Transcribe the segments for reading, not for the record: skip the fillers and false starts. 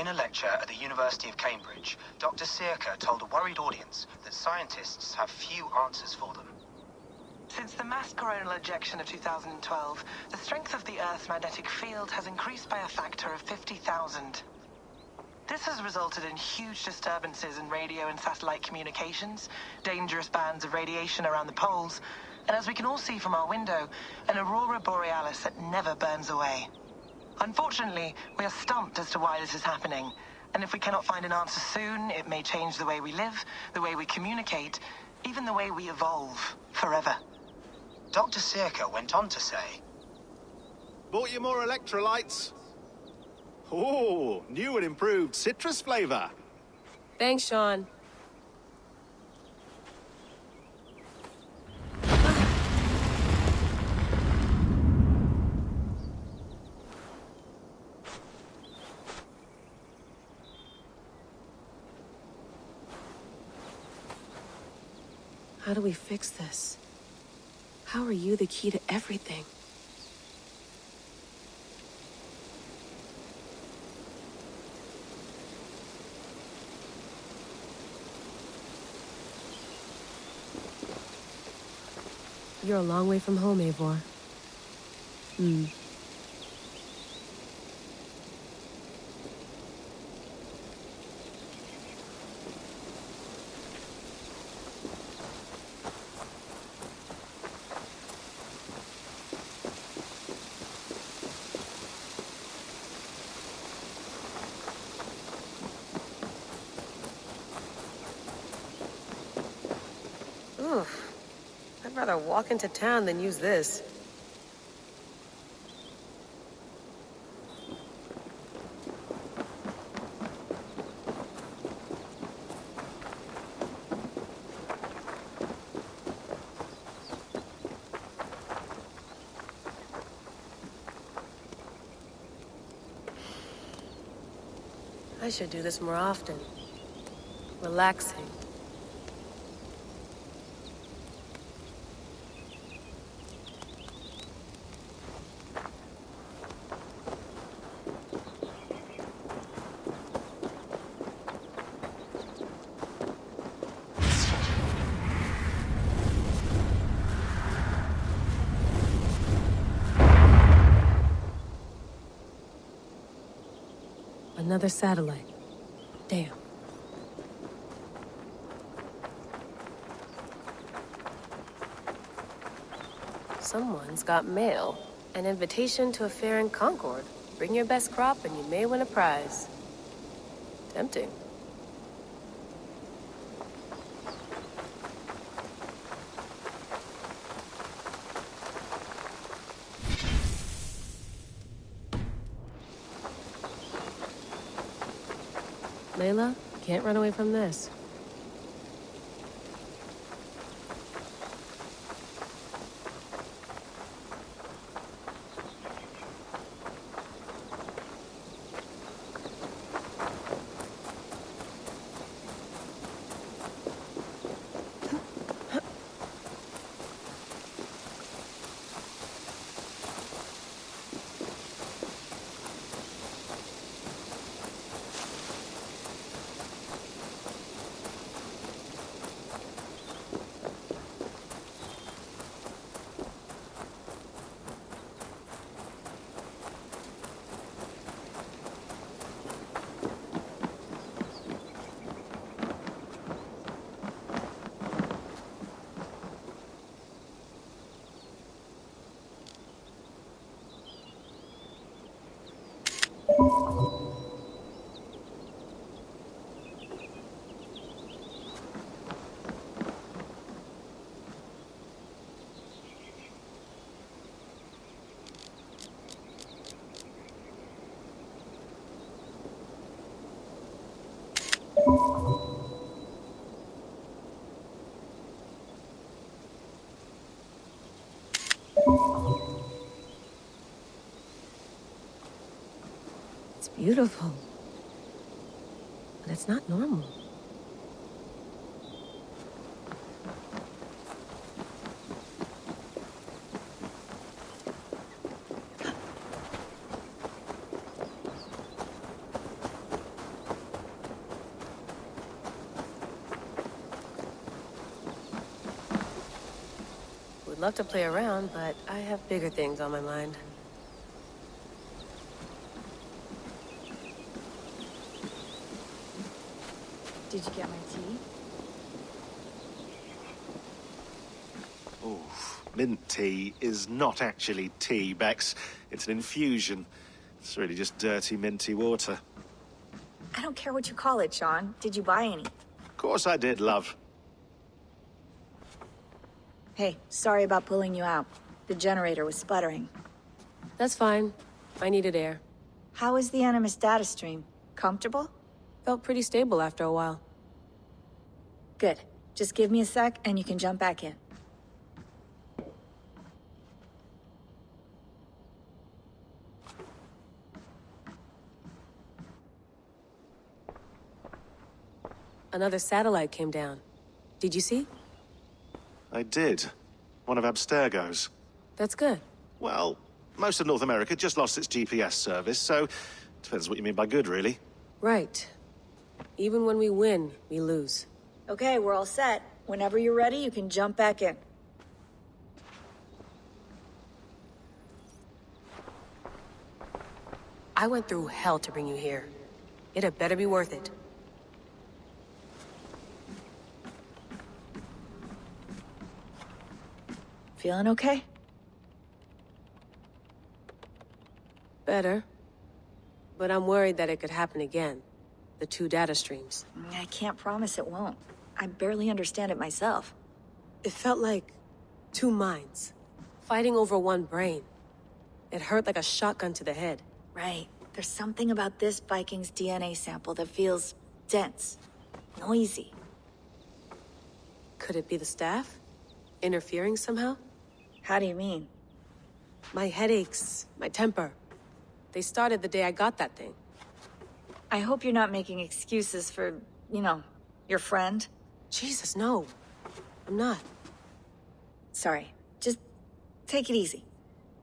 In a lecture at the University of Cambridge, Dr. Circa told a worried audience that scientists have few answers for them. Since the mass coronal ejection of 2012, the strength of the Earth's magnetic field has increased by a factor of 50,000. This has resulted in huge disturbances in radio and satellite communications, dangerous bands of radiation around the poles, and as we can all see from our window, an aurora borealis that never burns away. Unfortunately, we are stumped as to why this is happening, and if we cannot find an answer soon, it may change the way we live, the way we communicate, even the way we evolve, forever. Dr. Circa went on to say, Bought you more electrolytes? Oh, new and improved citrus flavor. Thanks, Sean. How do we fix this? How are you the key to everything? You're a long way from home, Eivor. Oof. I'd rather walk into town than use this. I should do this more often. Relaxing. Another satellite. Damn. Someone's got mail. An invitation to a fair in Concord. Bring your best crop and you may win a prize. Tempting. Layla, can't run away from this. It's beautiful. But it's not normal. love to play around, but I have bigger things on my mind. Did you get my tea? Oof. Mint tea is not actually tea, Bex. It's an infusion. It's really just dirty, minty water. I don't care what you call it, Sean. Did you buy any? Of course I did, love. Hey, sorry about pulling you out. The generator was sputtering. That's fine. I needed air. How is the Animus data stream? Comfortable? Felt pretty stable after a while. Good. Just give me a sec and you can jump back in. Another satellite came down. Did you see? I did. One of Abstergo's. That's good. Well, most of North America just lost its GPS service, so depends what you mean by good, really. Right. Even when we win, we lose. Okay, we're all set. Whenever you're ready, you can jump back in. I went through hell to bring you here. It had better be worth it. Feeling okay? Better. But I'm worried that it could happen again. The two data streams. I can't promise it won't. I barely understand it myself. It felt like two minds, fighting over one brain. It hurt like a shotgun to the head. Right. There's something about this Viking's DNA sample that feels dense, noisy. Could it be the staff? Interfering somehow? How do you mean? My headaches, my temper. They started the day I got that thing. I hope you're not making excuses for, you know, your friend. Jesus, no. I'm not. Sorry. Just take it easy.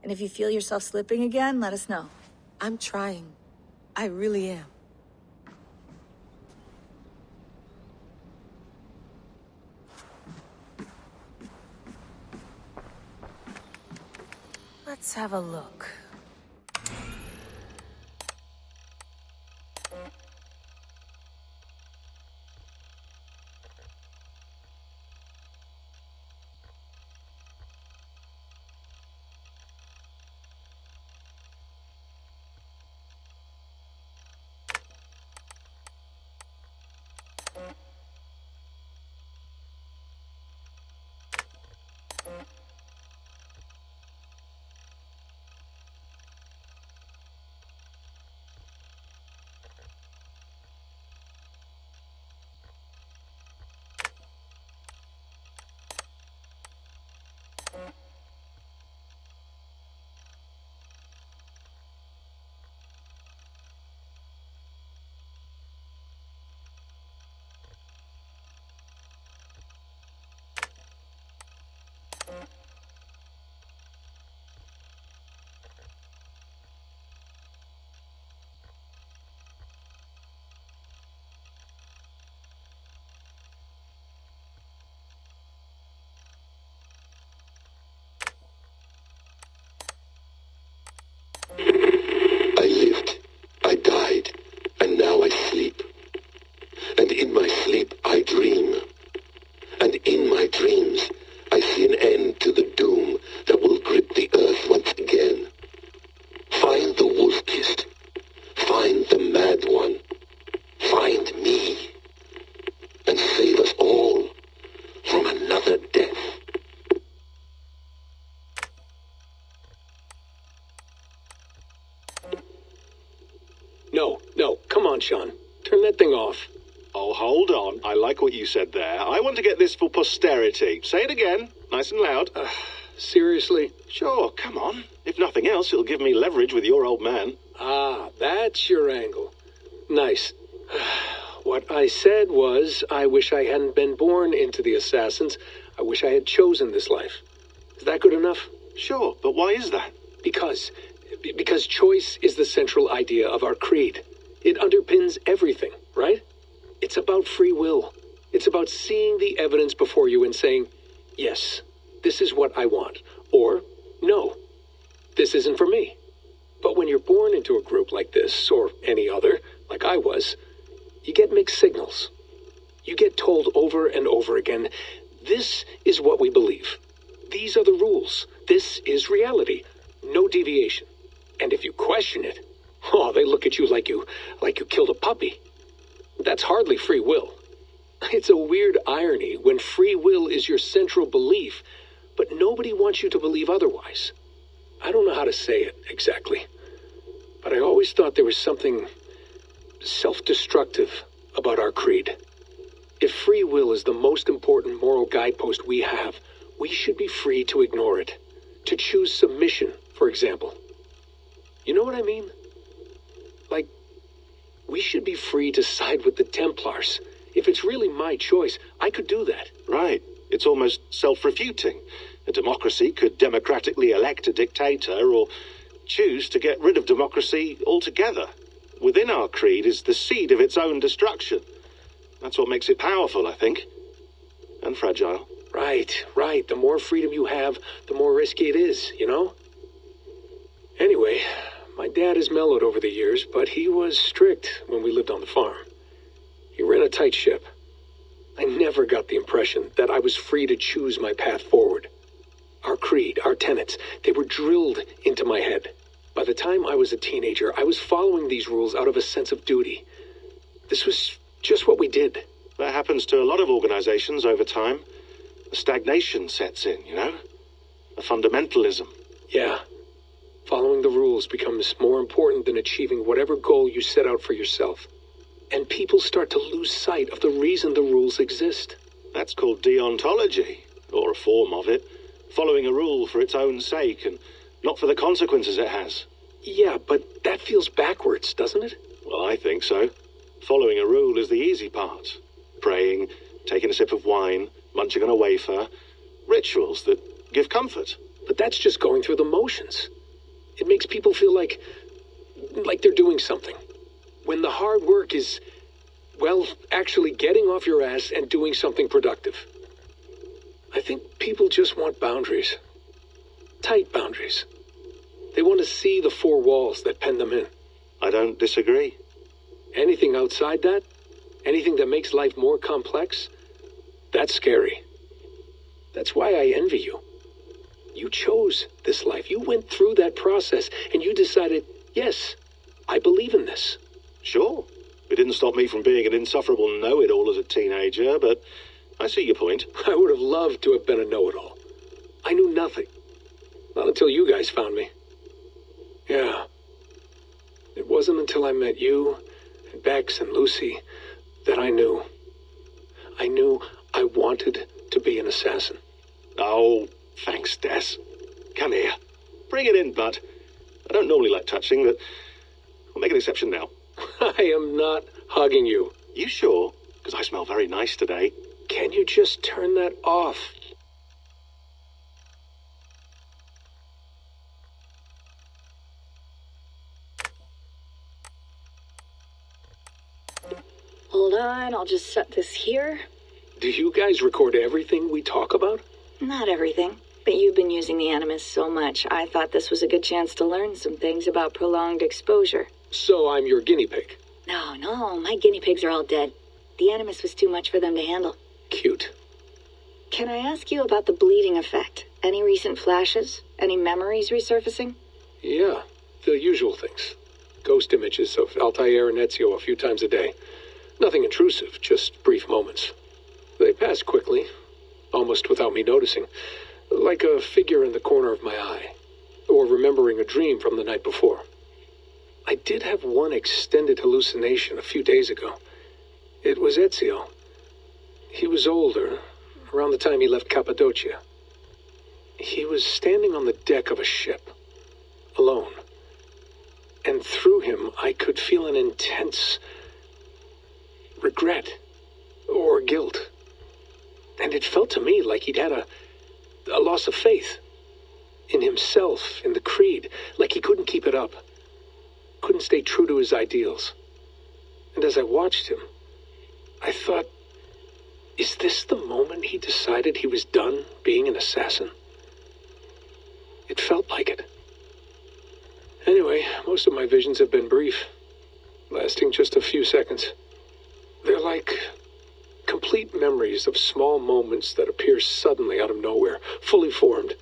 And if you feel yourself slipping again, let us know. I'm trying. I really am. Let's have a look. I lived, I died, and now I sleep. And in my sleep I dream. And in my dreams I see an end to the doom that will grip the earth once again. Find the wolf-kissed. Find the mad one. Find me. And save us all from another death. No, come on, Sean. Turn that thing off. Oh, hold on. I like what you said there. I want to get this for posterity. Say it again, nice and loud. Seriously? Sure, come on. If nothing else, it'll give me leverage with your old man. Ah, that's your angle. Nice. What I said was, I wish I hadn't been born into the Assassins. I wish I had chosen this life. Is that good enough? Sure, but why is that? Because choice is the central idea of our creed. It underpins everything, right? It's about free will. It's about seeing the evidence before you and saying, yes, this is what I want, or no, this isn't for me. But when you're born into a group like this, or any other, like I was, you get mixed signals. You get told over and over again, this is what we believe. These are the rules. This is reality. No deviation. And if you question it, oh, they look at you like you killed a puppy. That's hardly free will. It's a weird irony when free will is your central belief, but nobody wants you to believe otherwise. I don't know how to say it exactly, but I always thought there was something self-destructive about our creed. If free will is the most important moral guidepost we have, we should be free to ignore it. To choose submission, for example. You know what I mean? Like, we should be free to side with the Templars. If it's really my choice, I could do that. Right. It's almost self-refuting. A democracy could democratically elect a dictator or choose to get rid of democracy altogether. Within our creed is the seed of its own destruction. That's what makes it powerful, I think. And fragile. Right. The more freedom you have, the more risky it is, you know? Anyway, my dad has mellowed over the years, but he was strict when we lived on the farm. He ran a tight ship. I never got the impression that I was free to choose my path forward. Our creed, our tenets, they were drilled into my head. By the time I was a teenager, I was following these rules out of a sense of duty. This was just what we did. That happens to a lot of organizations over time. A stagnation sets in, you know? A fundamentalism. Yeah. Following the rules becomes more important than achieving whatever goal you set out for yourself. And people start to lose sight of the reason the rules exist. That's called deontology, or a form of it. Following a rule for its own sake, and not for the consequences it has. Yeah, but that feels backwards, doesn't it? Well, I think so. Following a rule is the easy part. Praying, taking a sip of wine, munching on a wafer. Rituals that give comfort. But that's just going through the motions. It makes people feel like they're doing something. When the hard work is, well, actually getting off your ass and doing something productive. I think people just want boundaries. Tight boundaries. They want to see the four walls that pen them in. I don't disagree. Anything outside that, anything that makes life more complex, that's scary. That's why I envy you. You chose this life. You went through that process, and you decided, yes, I believe in this. Sure. It didn't stop me from being an insufferable know-it-all as a teenager, but I see your point. I would have loved to have been a know-it-all. I knew nothing. Not until you guys found me. Yeah. It wasn't until I met you, and Bex and Lucy, that I knew. I knew I wanted to be an assassin. Oh, thanks, Des. Come here. Bring it in, bud. I don't normally like touching, but I'll make an exception now. I am not hugging you. You sure? Because I smell very nice today. Can you just turn that off? Hold on, I'll just set this here. Do you guys record everything we talk about? Not everything, but you've been using the Animus so much, I thought this was a good chance to learn some things about prolonged exposure. So I'm your guinea pig? No, my guinea pigs are all dead. The Animus was too much for them to handle. Cute. Can I ask you about the bleeding effect? Any recent flashes? Any memories resurfacing? Yeah, the usual things. Ghost images of Altair and Ezio a few times a day. Nothing intrusive, just brief moments. They pass quickly, almost without me noticing. Like a figure in the corner of my eye. Or remembering a dream from the night before. I did have one extended hallucination a few days ago. It was Ezio. He was older, around the time he left Cappadocia. He was standing on the deck of a ship, alone. And through him, I could feel an intense regret or guilt. And it felt to me like he'd had a loss of faith in himself, in the creed, like he couldn't keep it up, couldn't stay true to his ideals. And as I watched him, I thought, is this the moment he decided he was done being an assassin? It felt like it. Anyway, most of my visions have been brief, lasting just a few seconds. They're like complete memories of small moments that appear suddenly out of nowhere, fully formed.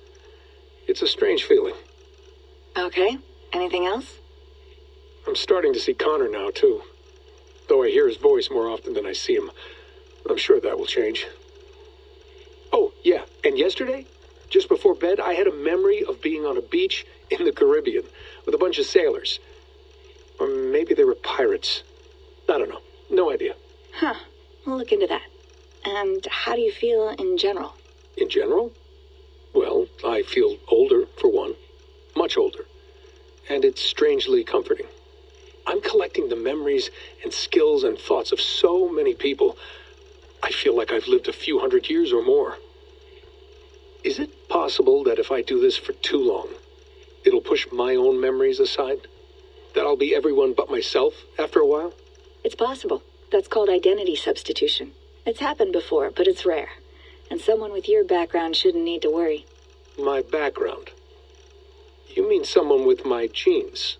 It's a strange feeling. Okay, anything else? I'm starting to see Connor now, too. Though I hear his voice more often than I see him. I'm sure that will change. Oh, yeah, and yesterday, just before bed, I had a memory of being on a beach in the Caribbean with a bunch of sailors. Or maybe they were pirates. I don't know. No idea. Huh. We'll look into that. And how do you feel in general? In general? Well, I feel older, for one. Much older. And it's strangely comforting. I'm collecting the memories and skills and thoughts of so many people. I feel like I've lived a few hundred years or more. Is it possible that if I do this for too long, it'll push my own memories aside? That I'll be everyone but myself after a while? It's possible. That's called identity substitution. It's happened before, but it's rare. And someone with your background shouldn't need to worry. My background? You mean someone with my genes?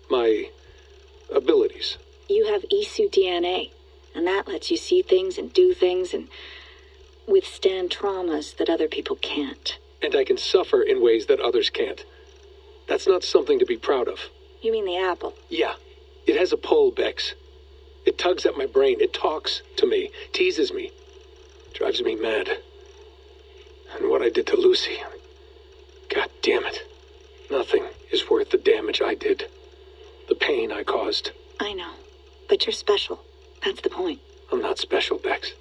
My abilities? You have Isu DNA, and that lets you see things and do things and withstand traumas that other people can't. And I can suffer in ways that others can't. That's not something to be proud of. You mean the apple? Yeah. It has a pull, Bex. It tugs at my brain. It talks to me. Teases me. Drives me mad. And what I did to Lucy... God damn it. Nothing is worth the damage I did. The pain I caused. I know. But you're special. That's the point. I'm not special, Bex.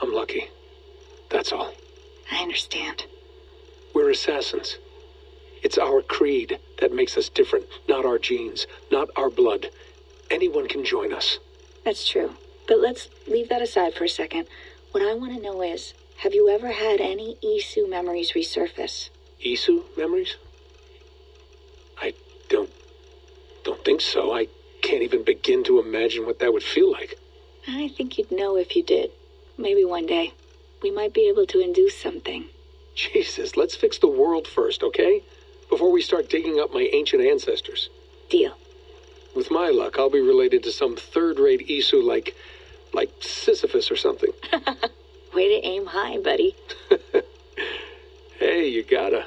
I'm lucky. That's all. I understand. We're assassins. It's our creed that makes us different, not our genes, not our blood. Anyone can join us. That's true. But let's leave that aside for a second. What I want to know is, have you ever had any Isu memories resurface? Isu memories? I don't think so. I can't even begin to imagine what that would feel like. I think you'd know if you did. Maybe one day. We might be able to induce something. Jesus, let's fix the world first, okay? Before we start digging up my ancient ancestors. Deal. With my luck, I'll be related to some third-rate Isu like Sisyphus or something. Way to aim high, buddy. Hey, you gotta.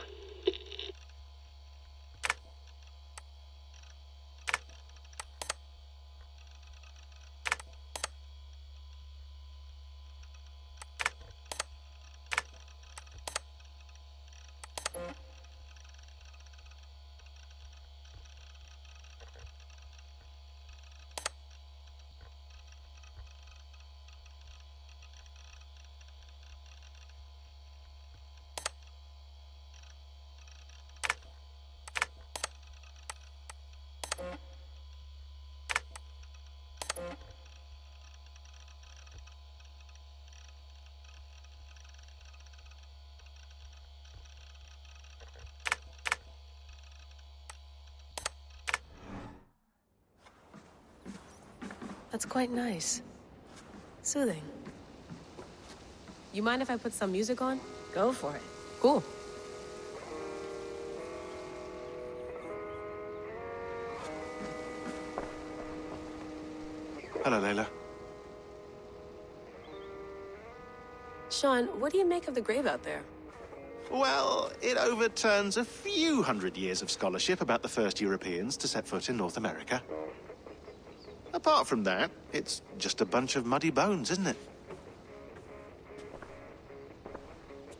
That's quite nice. Soothing. You mind if I put some music on? Go for it. Cool. Hello, Layla. Sean, what do you make of the grave out there? Well, it overturns a few hundred years of scholarship about the first Europeans to set foot in North America. Apart from that, it's just a bunch of muddy bones, isn't it?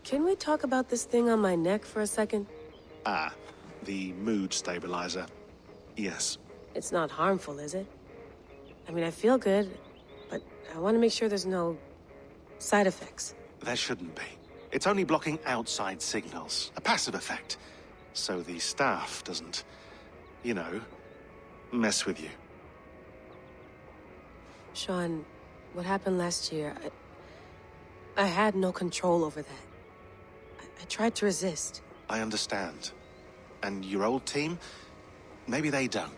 Can we talk about this thing on my neck for a second? Ah, the mood stabilizer. Yes. It's not harmful, is it? I mean, I feel good, but I want to make sure there's no side effects. There shouldn't be. It's only blocking outside signals, a passive effect. So the staff doesn't, you know, mess with you. Sean, what happened last year, I had no control over that. I tried to resist. I understand. And your old team, maybe they don't.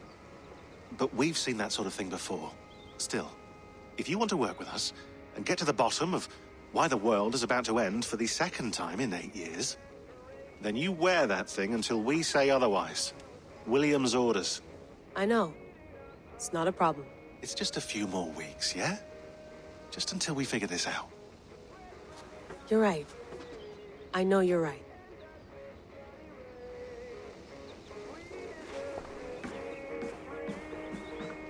But we've seen that sort of thing before. Still, if you want to work with us and get to the bottom of why the world is about to end for the second time in 8 years, Then you wear that thing until we say otherwise. William's orders. I know. It's not a problem. It's just a few more weeks, yeah? Just until we figure this out. You're right. I know you're right.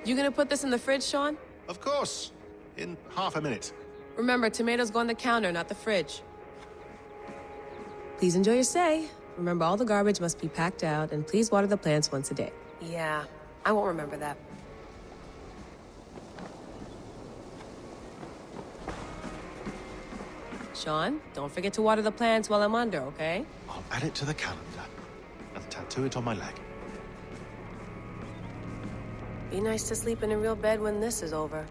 You gonna put this in the fridge, Sean? Of course. In half a minute. Remember, tomatoes go on the counter, not the fridge. Please enjoy your stay. Remember, all the garbage must be packed out, and please water the plants once a day. Yeah, I won't remember that. Sean, don't forget to water the plants while I'm under, okay? I'll add it to the calendar and tattoo it on my leg. Be nice to sleep in a real bed when this is over.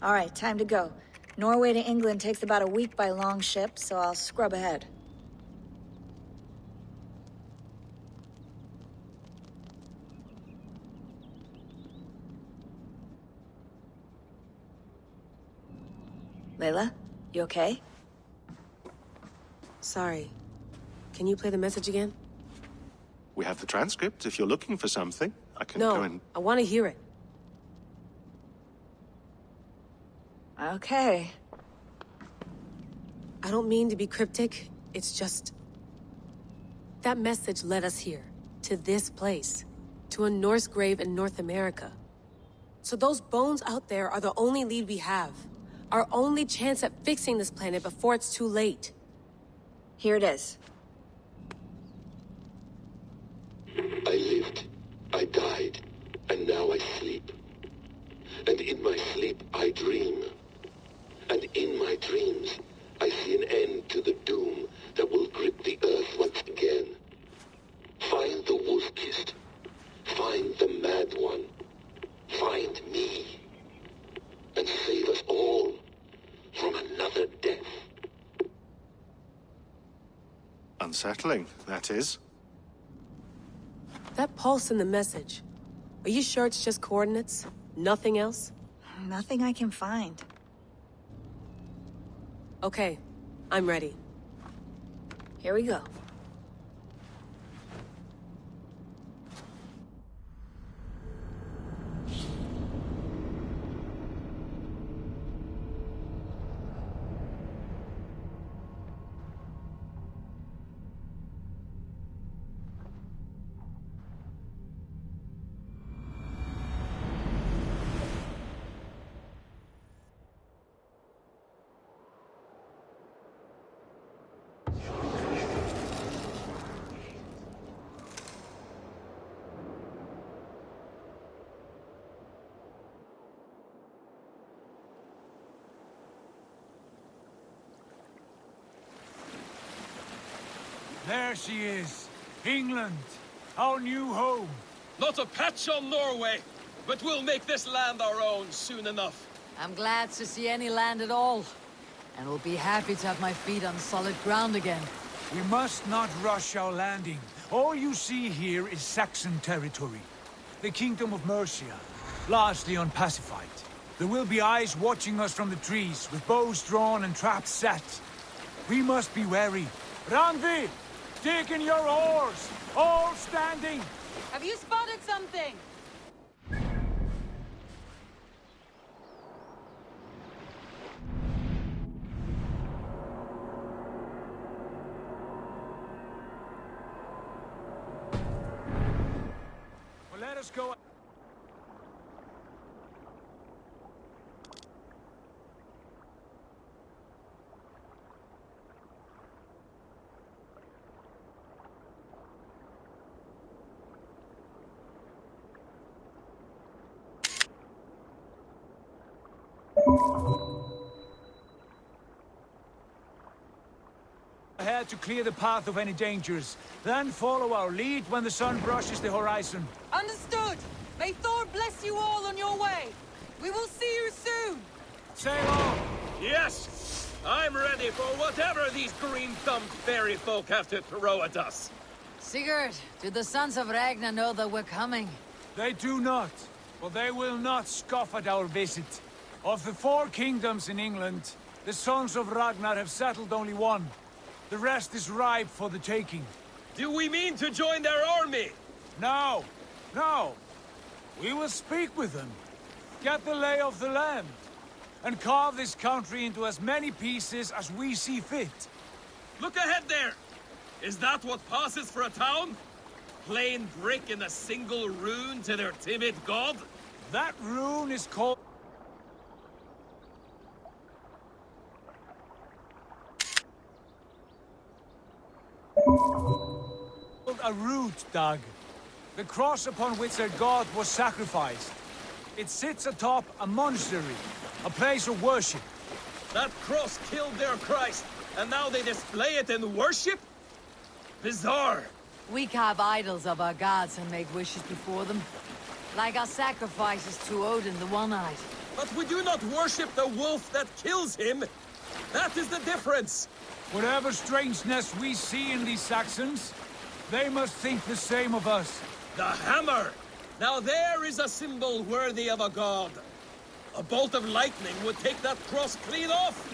All right, time to go. Norway to England takes about a week by long ship, so I'll scrub ahead. Layla, you okay? Sorry. Can you play the message again? We have the transcript. If you're looking for something, I can go and... No, I want to hear it. Okay. I don't mean to be cryptic. It's just... that message led us here. To this place. To a Norse grave in North America. So those bones out there are the only lead we have. Our only chance at fixing this planet before it's too late. Here it is. I lived, I died, and now I sleep. And in my sleep I dream. And in my dreams I see an end to the doom that will grip the earth once again. Find the wolf-kissed. Find the mad one. Find me. And save us all from another death. Unsettling, that is. That pulse in the message. Are you sure it's just coordinates? Nothing else? Nothing I can find. Okay, I'm ready. Here we go. There she is. England. Our new home. Not a patch on Norway, but we'll make this land our own soon enough. I'm glad to see any land at all. And will be happy to have my feet on solid ground again. We must not rush our landing. All you see here is Saxon territory. The Kingdom of Mercia, largely unpacified. There will be eyes watching us from the trees, with bows drawn and traps set. We must be wary. Randvi! Dig in your oars! All standing! Have you spotted something? Well, let us go... ahead to clear the path of any dangers. Then follow our lead when the sun brushes the horizon. Understood! May Thor bless you all on your way! We will see you soon! Sail on! Yes! I'm ready for whatever these green-thumbed fairy folk have to throw at us. Sigurd, do the sons of Ragnar know that we're coming? They do not, but they will not scoff at our visit. Of the 4 kingdoms in England, the sons of Ragnar have settled only one. The rest is ripe for the taking. Do we mean to join their army? No, no. We will speak with them, get the lay of the land, and carve this country into as many pieces as we see fit. Look ahead there! Is that what passes for a town? Plain brick in a single rune to their timid god? That rune is called a root, Dag. The cross upon which their god was sacrificed. It sits atop a monastery, a place of worship. That cross killed their Christ, and now they display it in worship? Bizarre. We carve idols of our gods and make wishes before them. Like our sacrifices to Odin, the One-Eyed. But we do not worship the wolf that kills him. That is the difference. Whatever strangeness we see in these Saxons, they must think the same of us. The hammer! Now there is a symbol worthy of a god. A bolt of lightning would take that cross clean off.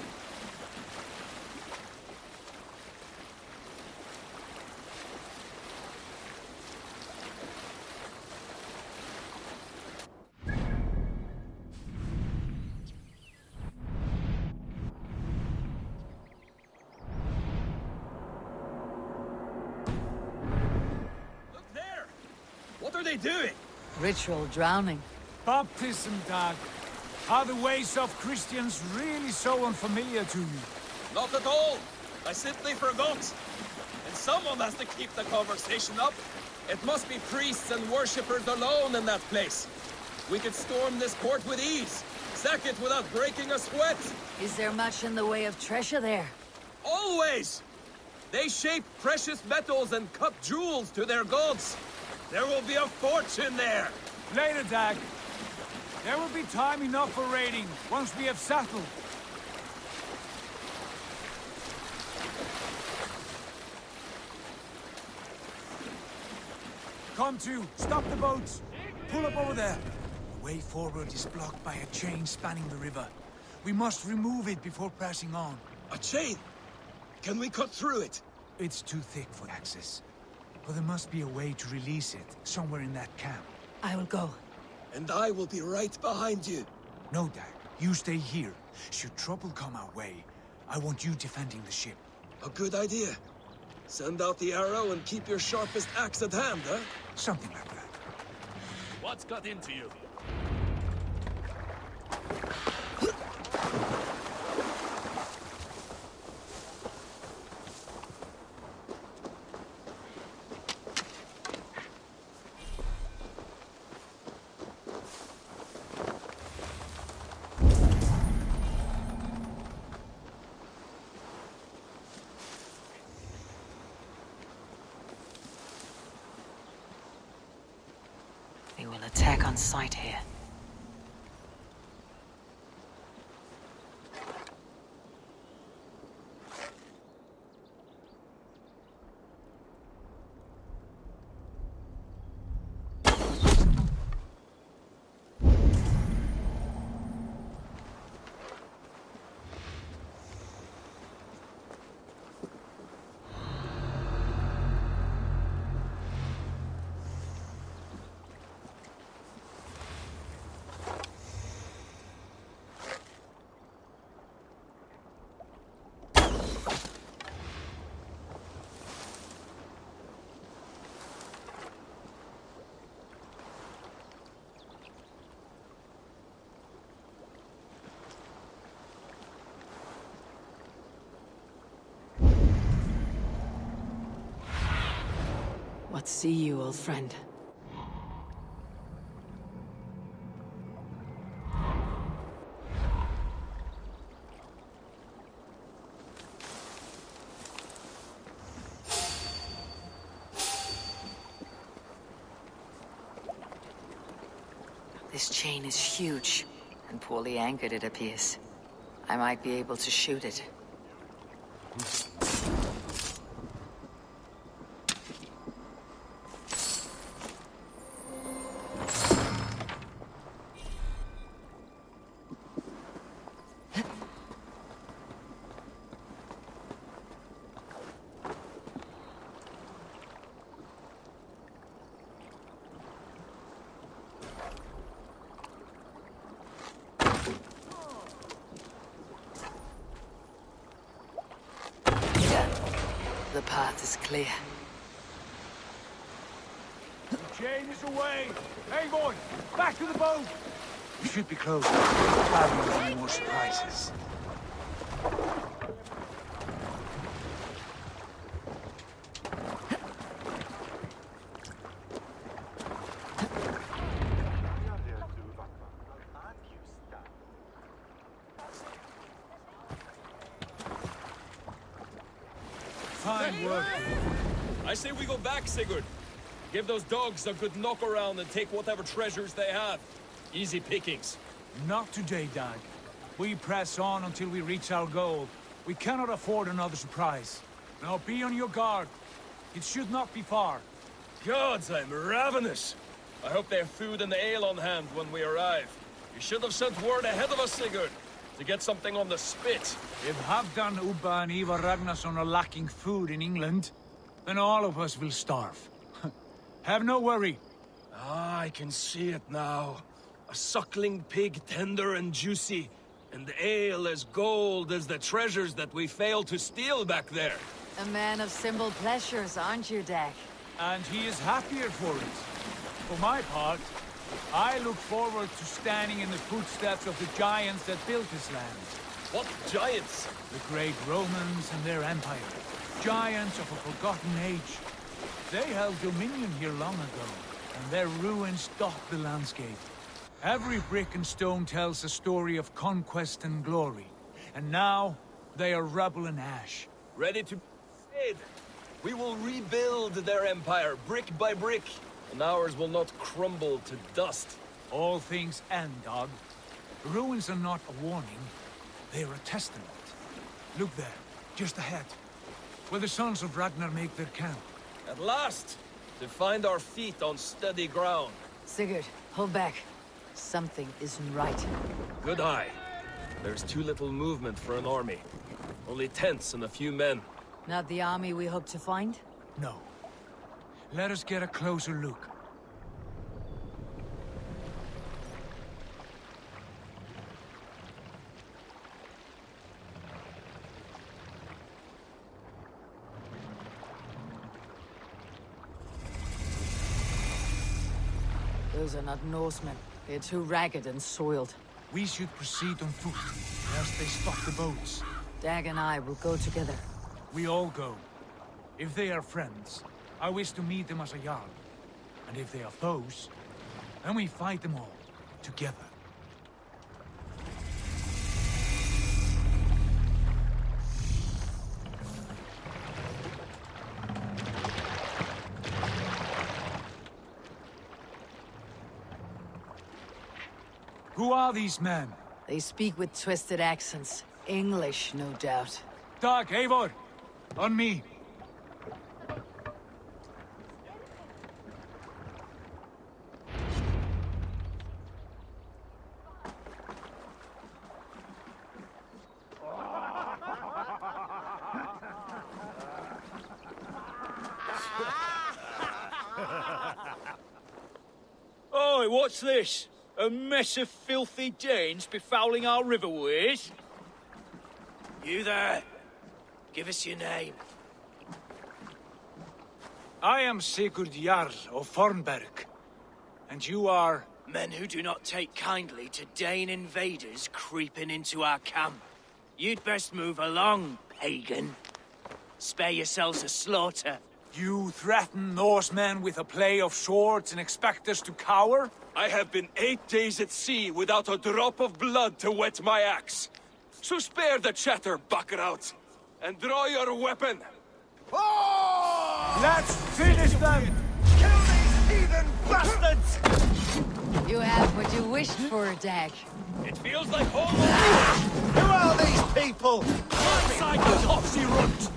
What are they doing? Ritual drowning. Baptism, Dag. Are the ways of Christians really so unfamiliar to you? Not at all. I simply forgot. And someone has to keep the conversation up. It must be priests and worshippers alone in that place. We could storm this port with ease. Sack it without breaking a sweat. Is there much in the way of treasure there? Always! They shape precious metals and cut jewels to their gods. There will be a fortune there! Later, Dag. There will be time enough for raiding, once we have settled. Come to, stop the boats! Pull up over there! The way forward is blocked by a chain spanning the river. We must remove it before pressing on. A chain? Can we cut through it? It's too thick for access. But there must be a way to release it, somewhere in that camp. I will go. And I will be right behind you. No, Dag. You stay here. Should trouble come our way, I want you defending the ship. A good idea. Send out the arrow and keep your sharpest axe at hand, huh? Something like that. What's got into you? They will attack on sight here. What see you, old friend? This chain is huge, and poorly anchored, it appears. I might be able to shoot it. The path is clear. The chain is away! Hey, boy! Back to the boat! We should be close. Carrying any more surprises. Fine work. I say we go back, Sigurd. Give those dogs a good knock around and take whatever treasures they have. Easy pickings. Not today, Dag. We press on until we reach our goal. We cannot afford another surprise. Now be on your guard. It should not be far. Gods, I'm ravenous. I hope they have food and ale on hand when we arrive. You should have sent word ahead of us, Sigurd, to get something on the spit. If Halfdan, Ubba and Ivar Ragnarsson are lacking food in England, then all of us will starve. Have no worry. Ah, I can see it now. A suckling pig, tender and juicy, and ale as gold as the treasures that we failed to steal back there. A man of simple pleasures, aren't you, Dag? And he is happier for it. For my part, I look forward to standing in the footsteps of the giants that built this land. What giants? The great Romans and their empire. Giants of a forgotten age. They held dominion here long ago, and their ruins dot the landscape. Every brick and stone tells a story of conquest and glory. And now, they are rubble and ash. Ready to be made. We will rebuild their empire, brick by brick, and ours will not crumble to dust. All things end, Dog. Ruins are not a warning. They are a testament. Look there, just ahead, where the sons of Ragnar make their camp. At last, to find our feet on steady ground. Sigurd, hold back. Something isn't right. Good eye. There's too little movement for an army. Only tents and a few men. Not the army we hope to find? No. Let us get a closer look. Those are not Norsemen. They're too ragged and soiled. We should proceed on foot, lest they stop the boats. Dag and I will go together. We all go. If they are friends, I wish to meet them as a Jarl. And if they are foes, then we fight them all, together. Who are these men? They speak with twisted accents. English, no doubt. Dag, Eivor! On me! Oi, what's this? A mess of filthy Danes befouling our riverways? You there? Give us your name. I am Sigurd Jarl of Fornberg. And you are... Men who do not take kindly to Dane invaders creeping into our camp. You'd best move along, pagan. Spare yourselves a slaughter. You threaten Norsemen with a play of swords and expect us to cower? I have been 8 days at sea without a drop of blood to wet my axe. So spare the chatter, buckerout, and draw your weapon. Oh! Let's finish them! Kill these heathen bastards! You have what you wished for, Dag. It feels like home. Who are these people? Inside the topsy runt!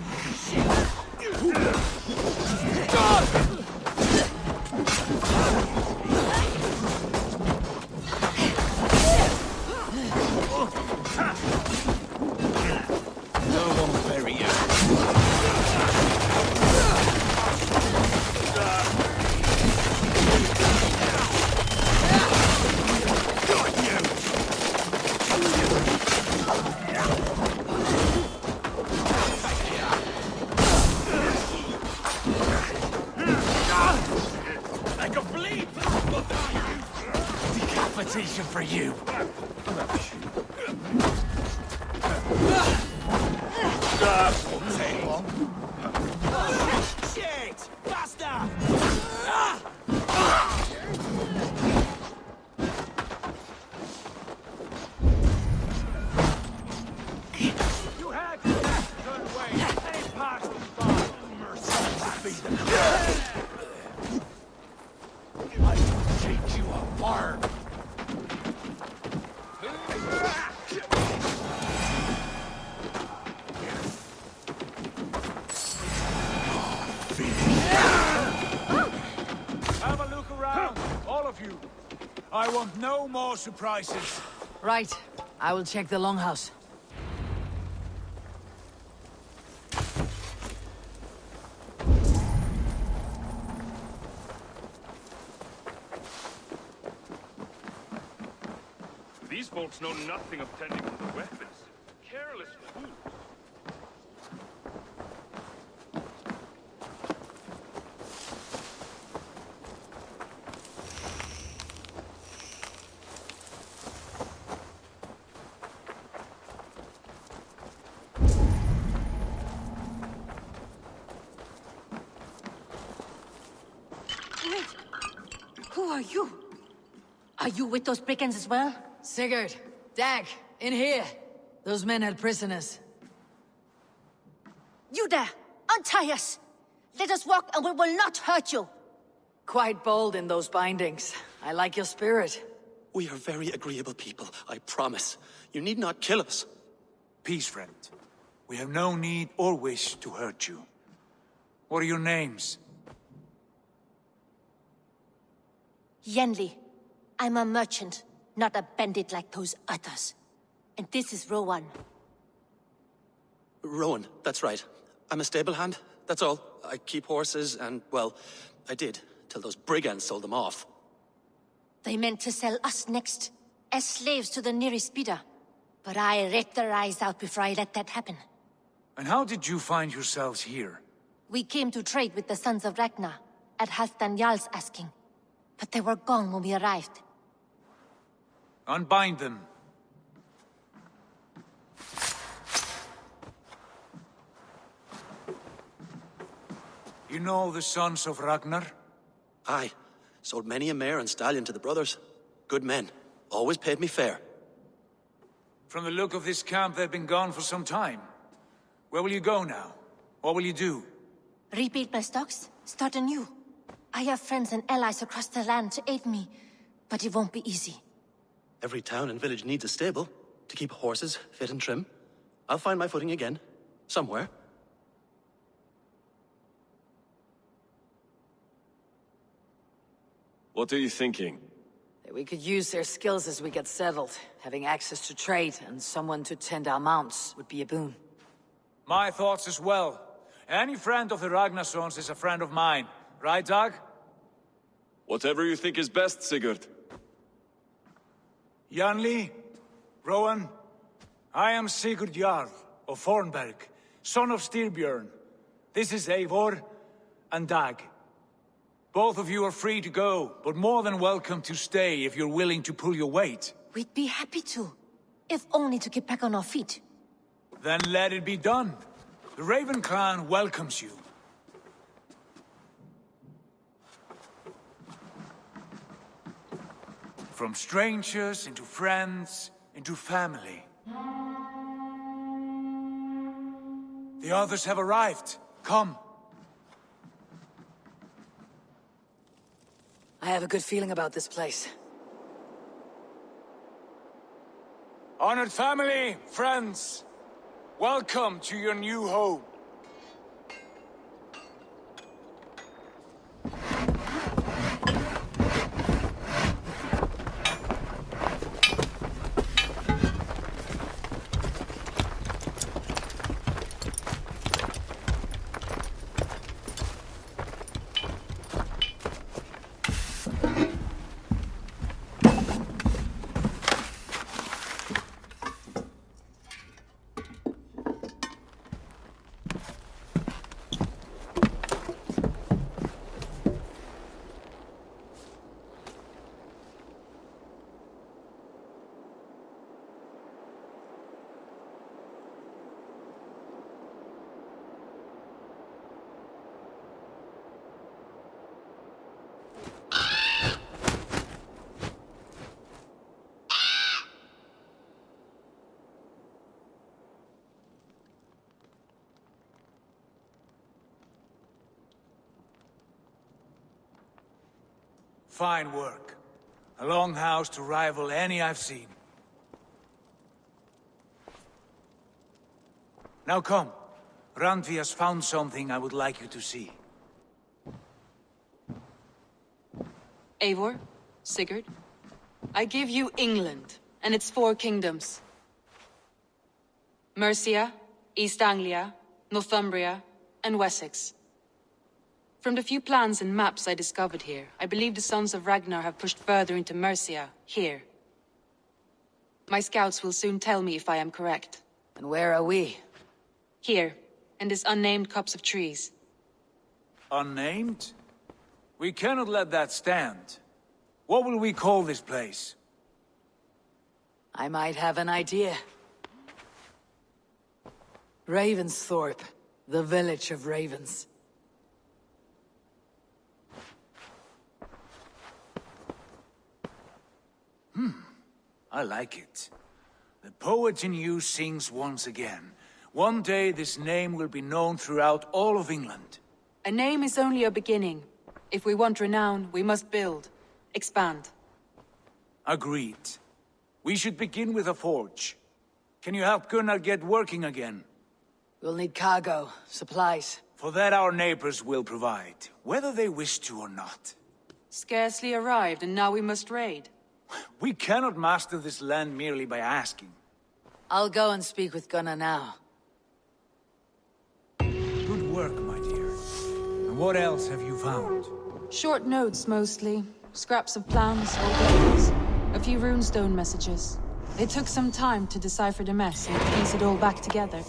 No one bury you. mission for you. That won't take long. Shit! Faster! You had to turn away. Any part will be fine. I will take you apart. Have a look around, all of you. I want no more surprises. Right. I will check the longhouse. These folks know nothing of tending to the weapons. Careless fools. Wait. Who are you? Are you with those brigands as well? Sigurd, Dag, in here. Those men had prisoners. You there! Untie us! Let us walk and we will not hurt you! Quite bold in those bindings. I like your spirit. We are very agreeable people, I promise. You need not kill us. Peace, friend. We have no need or wish to hurt you. What are your names? Yenli. I'm a merchant, not a bandit like those others. And this is Rowan. Rowan, that's right. I'm a stable hand, that's all. I keep horses and, well, I did, till those brigands sold them off. They meant to sell us next, as slaves to the nearest bidder. But I ripped their eyes out before I let that happen. And how did you find yourselves here? We came to trade with the sons of Ragnar, at Halfdan Jarl's asking. But they were gone when we arrived. Unbind them. You know the sons of Ragnar? Aye. Sold many a mare and stallion to the brothers. Good men. Always paid me fair. From the look of this camp, they've been gone for some time. Where will you go now? What will you do? Rebuild my stocks, start anew. I have friends and allies across the land to aid me, but it won't be easy. Every town and village needs a stable to keep horses fit and trim. I'll find my footing again. Somewhere. What are you thinking? We could use their skills as we get settled. Having access to trade and someone to tend our mounts would be a boon. My thoughts as well. Any friend of the Ragnarsons is a friend of mine. Right, Dag? Whatever you think is best, Sigurd. Janli, Rowan, I am Sigurd Jarl of Fornberg, son of Styrbjörn. This is Eivor and Dag. Both of you are free to go, but more than welcome to stay if you're willing to pull your weight. We'd be happy to, if only to get back on our feet. Then let it be done. The Raven clan welcomes you. From strangers into friends, into family. The others have arrived. Come. I have a good feeling about this place. Honored family, friends, welcome to your new home. Fine work. A longhouse to rival any I've seen. Now come. Randvi has found something I would like you to see. Eivor, Sigurd, I give you England and its 4 kingdoms. Mercia, East Anglia, Northumbria, and Wessex. From the few plans and maps I discovered here, I believe the Sons of Ragnar have pushed further into Mercia, here. My scouts will soon tell me if I am correct. And where are we? Here, in this unnamed copse of trees. Unnamed? We cannot let that stand. What will we call this place? I might have an idea. Ravensthorpe, the village of ravens. I like it. The poet in you sings once again. One day this name will be known throughout all of England. A name is only a beginning. If we want renown, we must build, expand. Agreed. We should begin with a forge. Can you help Gunnar get working again? We'll need cargo, supplies. For that our neighbors will provide, whether they wish to or not. Scarcely arrived, and now we must raid. We cannot master this land merely by asking. I'll go and speak with Gunnar now. Good work, my dear. And what else have you found? Short notes, mostly. Scraps of plans, old letters. A few runestone messages. It took some time to decipher the mess and piece it all back together.